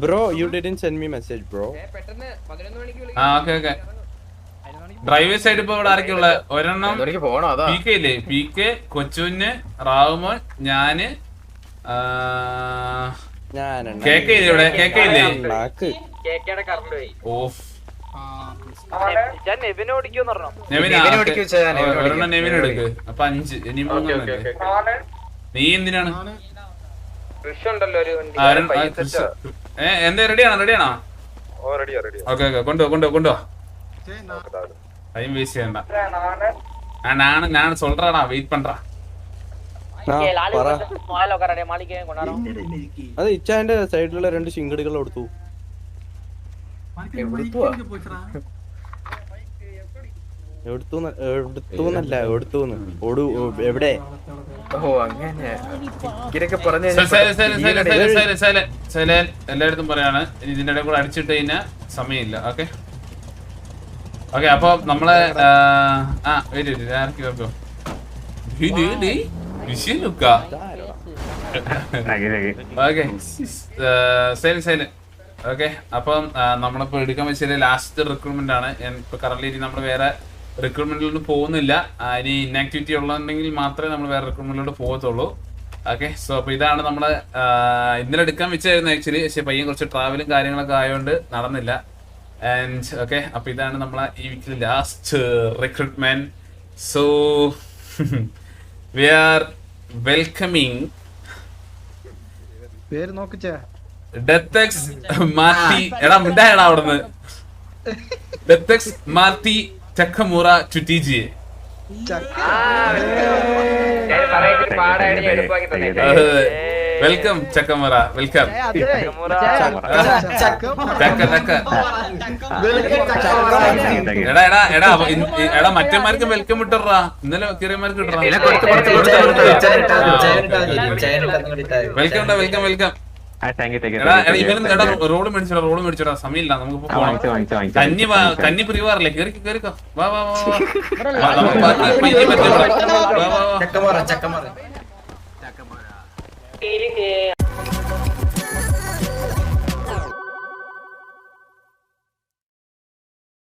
Bro, you didn't send me message, bro. Okay. Driver side ഇപ്പൊ ഇവിടെ ആരൊക്കെയുള്ള ഒരെണ്ണം P K ഇല്ലേ, പി കെ, കൊച്ചുന്, റാവുമോൻ, ഞാന്, കേക്ക് ഇവിടെ, കേക്ക് ഇല്ലേ? ഓഫ് ഒരെണ്ണം നെവിൻ എടുക്ക്. അപ്പൊ 5 ഇനി 3. നീ എന്തിനാണ് എന്താ റെഡിയാണോ? ഓക്കെ കൊണ്ടുപോ ടൈം വേസ്റ്റ് ചെയ്യണ്ട. ഞാൻ சொல்றேடா വെയിറ്റ് பண்றா. അത് ഇച്ചാന്റെ സൈഡിലുള്ള 2 ശിങ്കടികൾ കൊടുത്തു. എവിടെ? എല്ലായിടത്തും പറയാണ്. ഇതിന്റെ ഇടയിൽ കൂടെ അടിച്ചിട്ട് കഴിഞ്ഞാൽ സമയമില്ല. ഓക്കെ ഓക്കെ അപ്പൊ നമ്മളെ ഓക്കെ അപ്പം നമ്മളിപ്പോ എടുക്കാൻ വെച്ചാൽ ലാസ്റ്റ് റിക്രൂട്ട്മെന്റ് ആണ്. ഇപ്പൊ കറന്റ് നമ്മൾ വേറെ റിക്രൂട്ട്മെന്റിലൊന്നും പോകുന്നില്ല. ഇനി ഇൻആക്ടിവിറ്റി ഉള്ളതുണ്ടെങ്കിൽ മാത്രമേ നമ്മൾ വേറെ റിക്രൂട്ട്മെന്റിലോട്ട് പോകത്തുള്ളൂ. ഓക്കെ സോ അപ്പൊ ഇതാണ് നമ്മള് ഇന്നലെ എടുക്കാൻ വെച്ചായിരുന്നു ആക്ച്വലി. പക്ഷെ പയ്യൻ കുറച്ച് ട്രാവലും കാര്യങ്ങളൊക്കെ ആയതുകൊണ്ട് നടന്നില്ല. ആൻഡ് ഓക്കെ അപ്പൊ ഇതാണ് നമ്മളെ ഈ വീക്കിലെ last recruitment. So we are welcoming ഡെത്തെക്സ് മാർട്ടി. എടാ മിണ്ടായടാ അവിടുന്ന്. ഡെത്തെക്സ് മാർട്ടി ചക്കമുറ ചുറ്റിജിയെ. വെൽക്കം ചക്കമുറ, വെൽക്കം. എടാ മറ്റന്മാർക്ക് വെൽക്കം ഇട്ടറാ. ഇന്നലെ ചെറിയമാർക്ക് ഇട്ടറാ. വെൽക്കം. റോഡ് മേടിച്ചോടാ സമയമില്ല. നമുക്ക് കന്നി പിരിവാറില്ലേ? കേറിക്കോ. വാ നമുക്ക്